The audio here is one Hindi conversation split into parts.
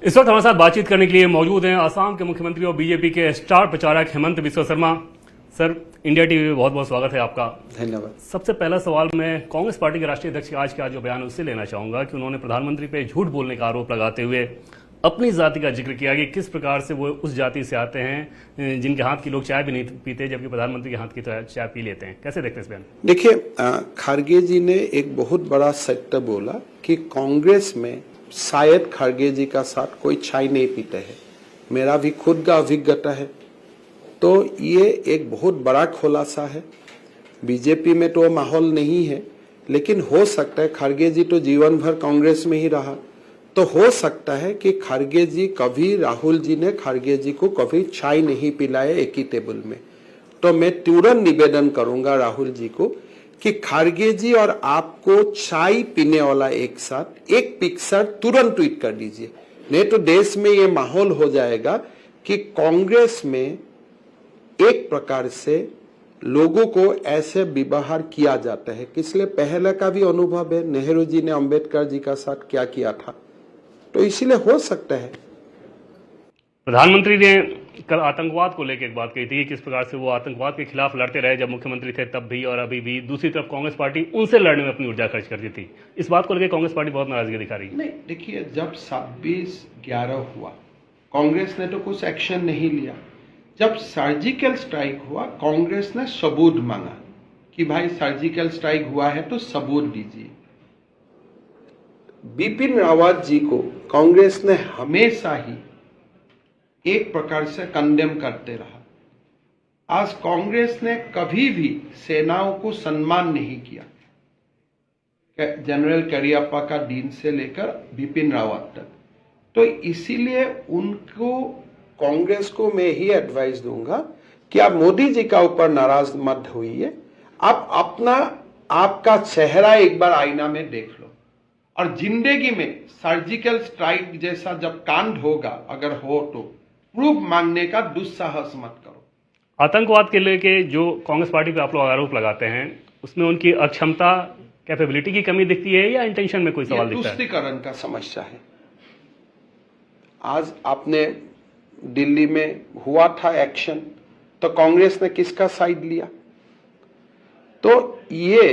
इस वक्त हमारे साथ बातचीत करने के लिए मौजूद हैं असम के मुख्यमंत्री और बीजेपी के स्टार प्रचारक Hemant Biswa Sharma. Sir, India TV में बहुत बहुत स्वागत है आपका। धन्यवाद। सबसे पहला सवाल मैं कांग्रेस पार्टी के राष्ट्रीय अध्यक्ष आज का जो बयान उससे लेना चाहूंगा कि उन्होंने प्रधानमंत्री पे झूठ बोलने का आरोप लगाते हुए अपनी जाति का जिक्र किया कि किस प्रकार से वो उस जाति से आते हैं जिनके हाथ की लोग चाय भी नहीं पीते, जबकि प्रधानमंत्री के हाथ की तो चाय पी लेते हैं। कैसे देखते हैं इस बयान? देखिए, खड़गे जी ने एक बहुत बड़ा सत्य बोला कि कांग्रेस में शायद खड़गे जी का साथ कोई चाय नहीं पीते हैं। मेरा भी खुद का अभिज्ञता है, तो ये एक बहुत बड़ा खुलासा है। बीजेपी में तो माहौल नहीं है, लेकिन हो सकता है खड़गे जी तो जीवन भर कांग्रेस में ही रहा, तो हो सकता है कि खड़गे जी कभी राहुल जी ने खड़गे जी को कभी चाय नहीं पिलाए एक ही टेबल में। तो मैं तुरंत निवेदन करूंगा राहुल जी को कि खड़गे जी और आपको चाय पीने वाला एक साथ एक पिक्चर तुरंत ट्वीट कर दीजिए, नहीं तो देश में ये माहौल हो जाएगा कि कांग्रेस में एक प्रकार से लोगों को ऐसे व्यवहार किया जाता है। इसलिए पहले का भी अनुभव है, नेहरू जी ने अंबेडकर जी का साथ क्या किया था, तो इसीलिए हो सकता है। प्रधानमंत्री ने कल आतंकवाद को लेकर एक बात कही थी कि किस प्रकार से वो आतंकवाद के खिलाफ लड़ते रहे जब मुख्यमंत्री थे तब भी और अभी भी। दूसरी तरफ कांग्रेस पार्टी उनसे लड़ने में अपनी ऊर्जा खर्च करती थी। इस बात को लेकर कांग्रेस पार्टी बहुत नाराजगी दिखा रही है। नहीं, देखिए, जब 26/11 हुआ कांग्रेस ने तो कुछ एक्शन नहीं लिया। जब सर्जिकल स्ट्राइक हुआ कांग्रेस ने सबूत मांगा कि भाई सर्जिकल स्ट्राइक हुआ है तो सबूत दीजिए। बिपिन रावत जी को कांग्रेस ने हमेशा ही एक प्रकार से कंडेम करते रहा। आज कांग्रेस ने कभी भी सेनाओं को सम्मान नहीं किया, जनरल करियप्पा का दिन से लेकर बिपिन रावत तक। तो इसीलिए उनको, कांग्रेस को मैं ही एडवाइस दूंगा कि आप मोदी जी का ऊपर नाराज मत होइए। आप अपना आपका चेहरा एक बार आईना में देख लो, और जिंदगी में सर्जिकल स्ट्राइक जैसा जब कांड होगा, अगर हो तो प्रूफ मांगने का दुस्साहस मत करो। आतंकवाद के लेके जो कांग्रेस पार्टी पे आप लोग आरोप लगाते हैं उसमें उनकी अक्षमता, कैपेबिलिटी की कमी दिखती है या इंटेंशन में कोई सवाल दिखता है? तुष्टीकरण का समस्या है। आज आपने दिल्ली में हुआ था एक्शन, तो कांग्रेस ने किसका साइड लिया? तो ये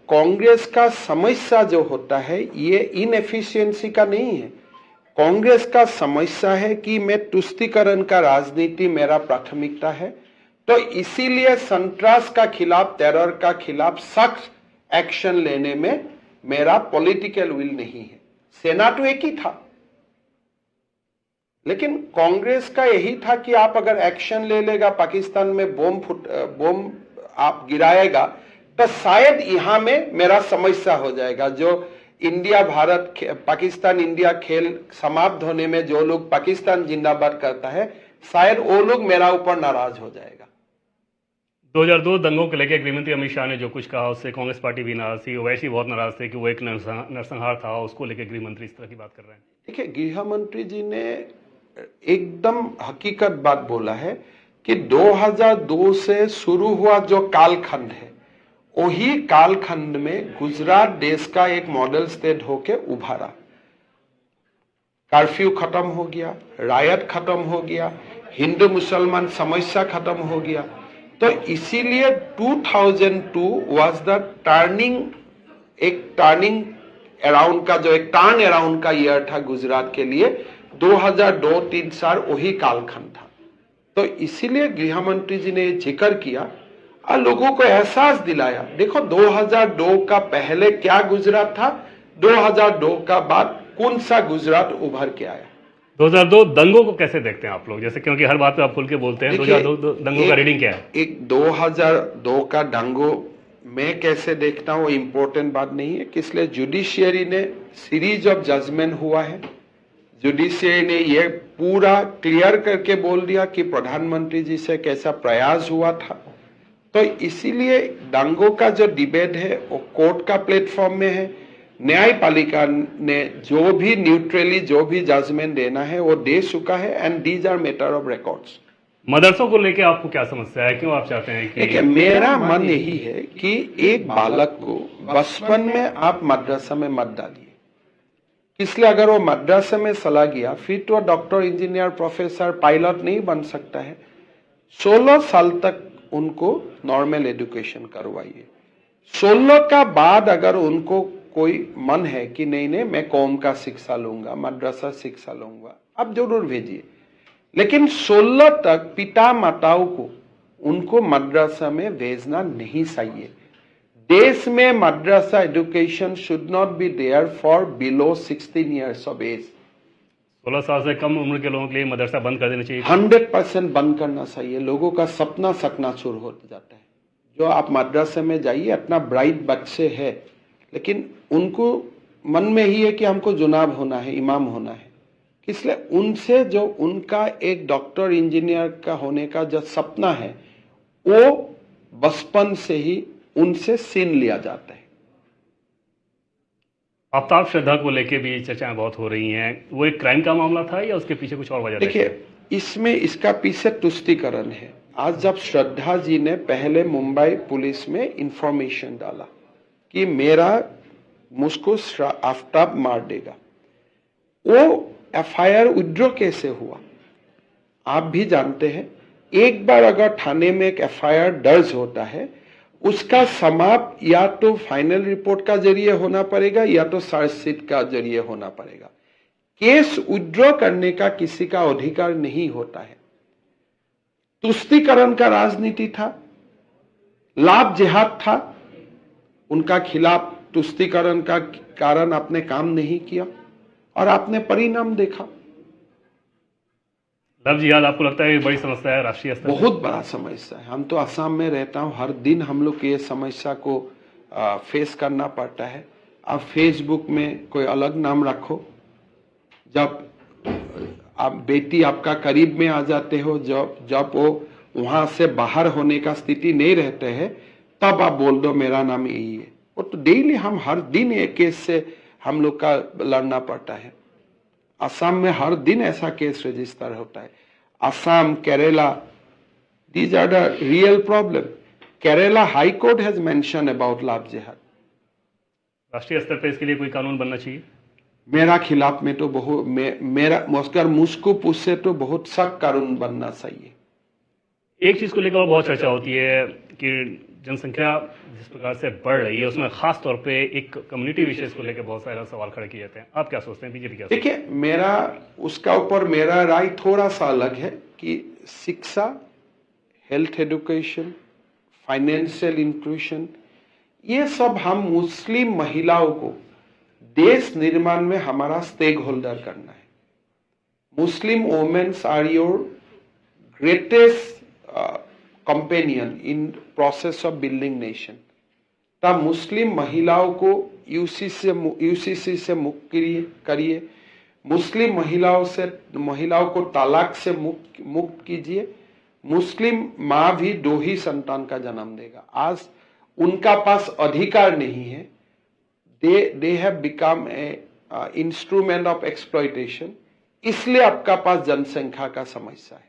कांग्रेस का समस्या जो होता है ये इनएफिशिएंसी का नहीं है। कांग्रेस का समस्या है कि मैं तुष्टीकरण का राजनीति मेरा प्राथमिकता है, तो इसीलिए संतरास का खिलाफ, टेरर का खिलाफ सख्त एक्शन लेने में मेरा पॉलिटिकल विल नहीं है। सेना तो एक ही था, लेकिन कांग्रेस का यही था कि आप अगर एक्शन ले लेगा, पाकिस्तान में बम आप गिराएगा, तो शायद यहां में मेरा समस्या हो जाएगा। जो इंडिया भारत पाकिस्तान इंडिया खेल समाप्त होने में जो लोग पाकिस्तान जिंदाबाद करता है, शायद वो लोग मेरा ऊपर नाराज हो जाएगा। 2002 दंगों को लेकर गृहमंत्री अमित शाह ने जो कुछ कहा उससे कांग्रेस पार्टी भी नाराज थी, ओवैसी बहुत नाराज थे कि वो एक नरसंहार था, उसको लेकर गृहमंत्री इस तरह की बात कर रहे हैं। देखिए, गृहमंत्री जी ने एकदम हकीकत बात बोला है कि 2002 से शुरू हुआ जो कालखंड है, वही कालखंड में गुजरात देश का एक मॉडल स्टेट होके उभारा। कर्फ्यू खत्म हो गया, रायत खत्म हो गया, हिंदू मुसलमान समस्या खत्म हो गया। तो इसीलिए 2002 वाज द टर्निंग अराउंड का, जो एक टर्न अराउंड का ईयर था गुजरात के लिए। 2002-3 साल वही कालखंड था। तो इसीलिए गृहमंत्री जी ने जिक्र किया और लोगों को एहसास दिलाया। देखो, 2002 का पहले क्या गुजरात था, 2002 का बाद कौन सा गुजरात उभर के आया। 2002 दंगों को कैसे देखते हैं आप लोग? जैसे क्योंकि हर बात पे आप खुल के बोलते हैं, 2002 दंगों का रीडिंग क्या है? एक 2002 का दंगों मैं कैसे देखता हूँ इम्पोर्टेंट बात नहीं है, इसलिए जुडिशियरी ने सीरीज ऑफ जजमेंट हुआ है। जुडिशियरी ने यह पूरा क्लियर करके बोल दिया कि प्रधानमंत्री जी से कैसा प्रयास हुआ था। तो इसीलिए दंगों का जो डिबेट है वो कोर्ट का प्लेटफॉर्म में है। न्यायपालिका ने जो भी न्यूट्रली जो भी जजमेंट देना है वो दे चुका है, and these are matter of records. मदरसों को लेके आपको क्या समस्या है? क्यों आप चाहते हैं कि? देखिए, मेरा मन यही है कि एक बालक को बचपन में आप मदरसा में मत डालिए। इसलिए अगर वो मद्रासा में चला गया फिर तो डॉक्टर, इंजीनियर, प्रोफेसर, पायलट नहीं बन सकता है। 16 साल तक उनको नॉर्मल एजुकेशन करवाइए। 16 का बाद अगर उनको कोई मन है कि नहीं नहीं मैं कौम का शिक्षा लूंगा, मद्रासा शिक्षा लूंगा, आप जरूर भेजिए। लेकिन 16 तक पिता माताओं को उनको मद्रासा में भेजना नहीं चाहिए। देश में madrasa education should not be there for below 16 years of age. 16 साल से कम उम्र के लोगों के लिए मदरसा बंद कर देना चाहिए। 100% बंद करना चाहिए। लोगों का सपना चकनाचूर हो जाता है। जो आप मद्रासे में जाइए, इतना ब्राइट बच्चे हैं, लेकिन उनको मन में ही है कि हमको जुनाब होना है, इमाम होना है। इसलिए उनसे जो उनका एक डॉक्टर, इंजीनियर का होने का जो सपना है वो बचपन से ही उनसे छीन लिया जाता है। आफ्ताब श्रद्धा को लेके भी चर्चाएं बहुत हो रही हैं। वो एक क्राइम का मामला था या उसके पीछे कुछ और वजह? देखिए, इसमें इसका पीछे तुष्टीकरण है। आज जब श्रद्धा जी ने पहले मुंबई पुलिस में इंफॉर्मेशन डाला कि मुझको आफ्ताब मार देगा, वो एफआईआर विड्रॉ कैसे हुआ आप भी जानते हैं। एक बार अगर थाने में एक एफआईआर दर्ज होता है, उसका समाप्त या तो फाइनल रिपोर्ट का जरिए होना पड़ेगा या तो चार्जशीट का जरिए होना पड़ेगा। केस विड्रॉ करने का किसी का अधिकार नहीं होता है। तुष्टीकरण का राजनीति था, लाभ जिहाद था, उनका खिलाफ तुष्टीकरण का कारण आपने काम नहीं किया और आपने परिणाम देखा। लव जिहाद आपको लगता है बड़ी समस्या है राष्ट्रीय स्तर? बहुत बड़ा समस्या है। हम तो असम में रहता हूं, हर दिन हम लोग ये समस्या को फेस करना पड़ता है। आप फेसबुक में कोई अलग नाम रखो, जब आप बेटी आपका करीब में आ जाते हो, जब वो वहां से बाहर होने का स्थिति नहीं रहते हैं, तब आप बोल दो मेरा नाम यही है। वो तो डेली हम हर दिन एक केस से हम लोग का लड़ना पड़ता है। असम में हर दिन ऐसा केस रजिस्टर होता है। Assam, Kerala, these are the real problem. Kerala High Court has mentioned about love jihad. राष्ट्रीय स्तर पर इसके लिए कोई कानून बनना चाहिए? मेरा खिलाफ में तो बहुत मेरा मस्कर मुझको पूछे तो बहुत सख्त कानून बनना चाहिए। एक चीज को लेकर बहुत चर्चा होती है कि जनसंख्या जिस प्रकार से बढ़ रही है उसमें खास तौर पे एक कम्युनिटी विशेष को लेकर बहुत सारे सवाल खड़े किए जाते हैं। आप क्या सोचते हैं, बीजेपी क्या? देखिए, उसका ऊपर मेरा राय थोड़ा सा अलग है कि शिक्षा, हेल्थ एजुकेशन, फाइनेंशियल इंक्लूजन, ये सब हम मुस्लिम महिलाओं को देश निर्माण में हमारा स्टेक होल्डर करना है। Muslim womens are your greatest companion in process of building nation. तब मुस्लिम महिलाओं को यूसीसी से मुक्त करिए, मुस्लिम महिलाओं को तलाक से मुक्त कीजिए। मुस्लिम माँ भी 2 ही संतान का जन्म देगा। आज उनका पास अधिकार नहीं है। They have become a instrument of exploitation. इसलिए आपका पास जनसंख्या का समस्या है।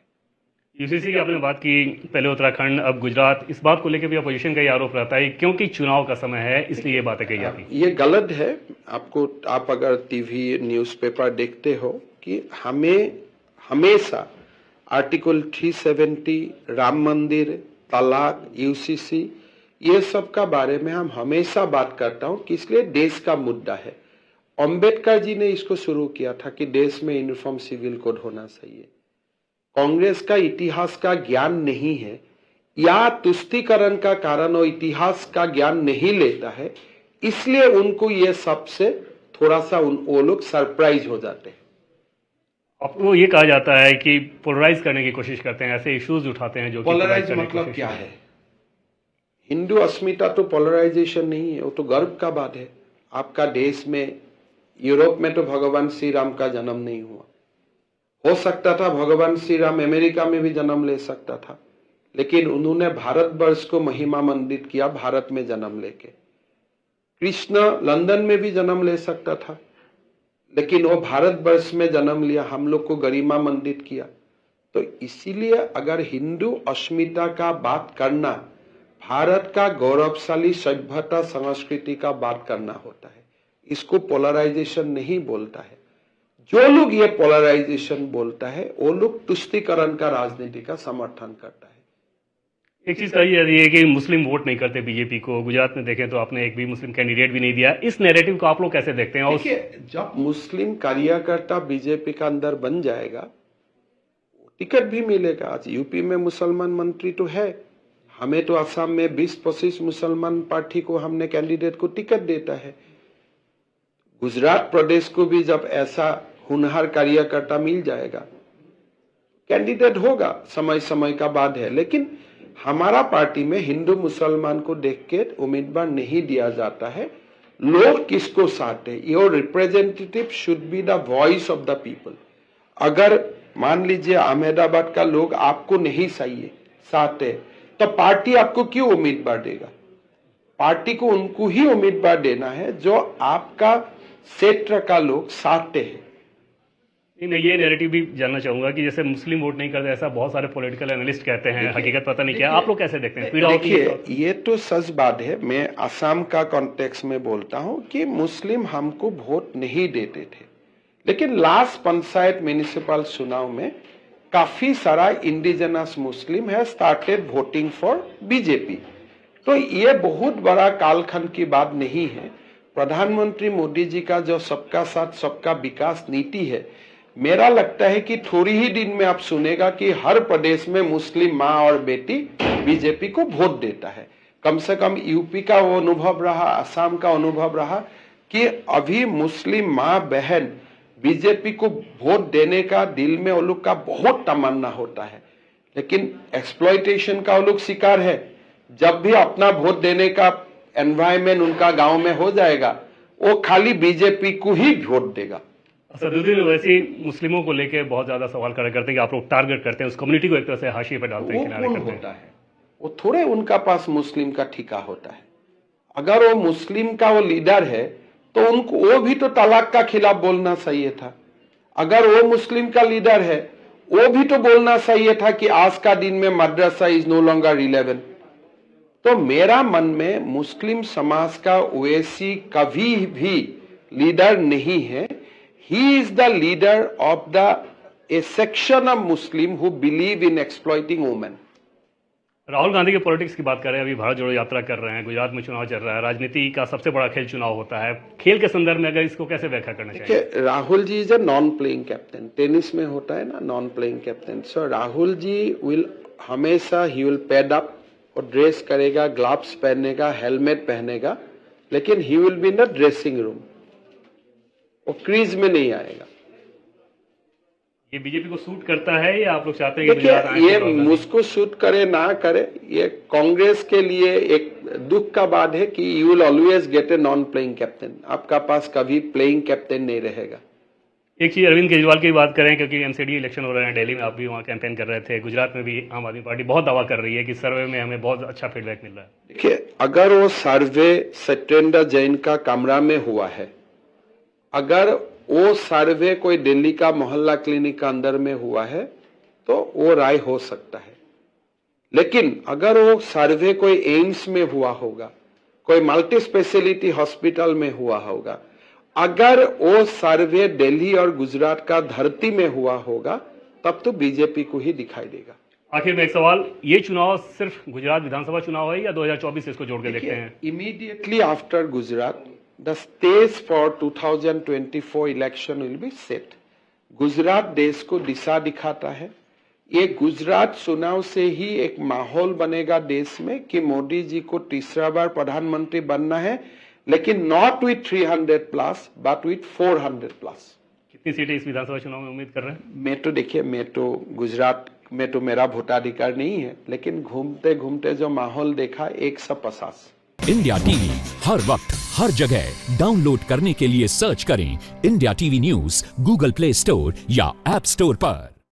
यूसीसी की आपने बात की, पहले उत्तराखंड अब गुजरात, इस बात को लेकर भी अपोजिशन का ये आरोप रहता है क्योंकि चुनाव का समय है इसलिए ये बातें कही जाती। ये गलत है। आप अगर टीवी न्यूज़पेपर देखते हो कि हमें हमेशा आर्टिकल 370, राम मंदिर, तलाक, यूसीसी, ये सब का बारे में हम हमेशा बात करता हूं कि इसलिए देश का मुद्दा है। अंबेडकर जी ने इसको शुरू किया था कि देश में यूनिफॉर्म सिविल कोड होना चाहिए। कांग्रेस का इतिहास का ज्ञान नहीं है या तुष्टीकरण का कारण वो इतिहास का ज्ञान नहीं लेता है, इसलिए उनको ये सबसे थोड़ा सा वो लोग सरप्राइज हो जाते हैं। आपको ये कहा जाता है कि पोलराइज करने की कोशिश करते हैं, ऐसे इश्यूज उठाते हैं जो पोलराइज मतलब क्या है? हिंदू अस्मिता तो पोलराइजेशन नहीं है, वो तो गर्व का बात है। आपका देश में, यूरोप में तो भगवान श्री राम का जन्म नहीं हुआ। हो सकता था भगवान श्री राम अमेरिका में भी जन्म ले सकता था, लेकिन उन्होंने भारतवर्ष को महिमा मंडित किया भारत में जन्म लेके। कृष्ण लंदन में भी जन्म ले सकता था, लेकिन वो भारतवर्ष में जन्म लिया, हम लोग को गरिमा मंडित किया। तो इसीलिए अगर हिंदू अस्मिता का बात करना, भारत का गौरवशाली सभ्यता संस्कृति का बात करना होता है। इसको पोलराइजेशन नहीं बोलता है। जो लोग ये पोलराइजेशन बोलता है वो लोग तुष्टीकरण का राजनीति का समर्थन करता है। एक चीज कही जा रही है कि मुस्लिम वोट नहीं करते बीजेपी को। गुजरात में देखें तो आपने एक भी मुस्लिम कैंडिडेट भी नहीं दिया। इस नैरेटिव को आप लोग कैसे देखते हैं? और देखिए, जब मुस्लिम कार्यकर्ता बीजेपी का अंदर बन जाएगा टिकट भी मिलेगा। आज यूपी में मुसलमान मंत्री तो है, हमें तो असम में 20-25 मुसलमान पार्टी को हमने कैंडिडेट को टिकट देता है। गुजरात प्रदेश को भी जब ऐसा हुनहार कार्यकर्ता मिल जाएगा कैंडिडेट होगा, समय समय का बात है। लेकिन हमारा पार्टी में हिंदू मुसलमान को देख के उम्मीदवार नहीं दिया जाता है। लोग किसको चाहते हैं? Your representative should be the voice of the people. अगर मान लीजिए अहमदाबाद का लोग आपको नहीं चाहिए चाहते तो पार्टी आपको क्यों उम्मीदवार देगा? पार्टी को उनको ही उम्मीदवार देना है जो आपका क्षेत्र का लोग चाहते हैं। मैं ये नैरेटिव भी जानना चाहूंगा कि जैसे मुस्लिम वोट नहीं करते ऐसा बहुत सारे पॉलिटिकल एनालिस्ट कहते हैं, हकीकत पता नहीं क्या। आप लोग कैसे देखते हैं? पीड़ा होती है? देखिए, ये तो सच बात है। मैं असम का कॉन्टेक्स्ट में बोलता हूं कि मुस्लिम हमको वोट नहीं देते थे, लेकिन लास्ट पंचायत म्युनिसिपल चुनाव में काफी सारा इंडिजिनस मुस्लिम है स्टार्टेड वोटिंग फॉर बीजेपी। तो ये बहुत बड़ा कालखंड की बात नहीं है। प्रधानमंत्री मोदी जी का जो सबका साथ सबका विकास नीति है, मेरा लगता है कि थोड़ी ही दिन में आप सुनेगा कि हर प्रदेश में मुस्लिम माँ और बेटी बीजेपी को वोट देता है। कम से कम यूपी का वो अनुभव रहा, असम का अनुभव रहा कि अभी मुस्लिम माँ बहन बीजेपी को वोट देने का दिल में वो लोग का बहुत तमन्ना होता है, लेकिन एक्सप्लॉइटेशन का वो लोग शिकार है। जब भी अपना वोट देने का एनवायरमेंट उनका गांव में हो जाएगा, वो खाली बीजेपी को ही वोट देगा। सदुद्दीन वैसे ही मुस्लिमों को लेके बहुत ज्यादा सवाल खड़ा करते हैं कि आप लोग टारगेट करते हैं उस कम्युनिटी को, एक तरह से हाशिए पे डालते हैं, किनारे करते हैं। होता है वो थोड़े उनका पास मुस्लिम का ठिका होता है। अगर वो मुस्लिम का वो लीडर है तो उनको वो भी तो तलाक का खिलाफ बोलना चाहिए था। अगर वो मुस्लिम का लीडर है वो भी तो बोलना चाहिए था कि आज का दिन में मदरसा इज नो लॉन्गर रिलेवेंट। तो मेरा मन में मुस्लिम समाज का ओवैसी कभी भी लीडर नहीं है। He is the leader of a section of Muslim who believe in exploiting women. Rahul Gandhi के पॉलिटिक्स की बात करें, अभी भारत जोड़ो यात्रा कर रहे हैं, गुजरात में चुनाव चल रहा है, राजनीति का सबसे बड़ा खेल चुनाव होता है। खेल के संदर्भ में अगर इसको कैसे व्याख्या करना चाहिए? Rahul ji is a non playing captain. Tennis में होता है ना non playing captain. So Rahul ji will हमेशा ही विल पैड अप और ड्रेस करेगा, ग्लव्स पहनेगा, हेलमेट पहनेगा, लेकिन he will be in the dressing room, वो क्रीज में नहीं आएगा। ये बीजेपी को सूट करता है या आप लोग चाहते हैं कि देखिए, ये मुझको सूट करे ना करे, ये कांग्रेस के लिए एक दुख का बात है कि you will always get A non playing captain. आपका पास कभी प्लेइंग कैप्टन नहीं रहेगा। एक चीज अरविंद केजरीवाल की बात करें, क्योंकि एमसीडी इलेक्शन हो रहे हैं दिल्ली में, आप भी वहाँ कैंपेन कर रहे थे। गुजरात में भी आम आदमी पार्टी बहुत दावा कर रही है कि सर्वे में हमें बहुत अच्छा फीडबैक मिल रहा है। देखिए, अगर वो सर्वे सत्येंद्र जैन का कमरा में हुआ है, अगर वो सर्वे कोई दिल्ली का मोहल्ला क्लिनिक का अंदर में हुआ है तो वो राय हो सकता है। लेकिन अगर वो सर्वे कोई एम्स में हुआ होगा, कोई मल्टी स्पेशलिटी हॉस्पिटल में हुआ होगा, अगर वो सर्वे दिल्ली और गुजरात का धरती में हुआ होगा, तब तो बीजेपी को ही दिखाई देगा। आखिर में एक सवाल, ये चुनाव सिर्फ गुजरात विधानसभा चुनाव है या 2024 इसको जोड़ के देखते हैं? Immediately after Gujarat the stage for 2024 election will be set. Gujarat देश को दिशा दिखाता है। ये गुजरात चुनाव से ही एक माहौल बनेगा देश में कि मोदी जी को तीसरा बार प्रधानमंत्री बनना है, लेकिन नॉट विथ 300+ बट विथ 400+। कितनी सीटें इस विधानसभा चुनाव में उम्मीद कर रहे हैं? मैं तो गुजरात में तो मेरा वोटाधिकार नहीं है, लेकिन घूमते घूमते जो माहौल देखा 150। इंडिया टीवी हर वक्त हर जगह डाउनलोड करने के लिए सर्च करें India TV news Google play store या ऐप स्टोर पर।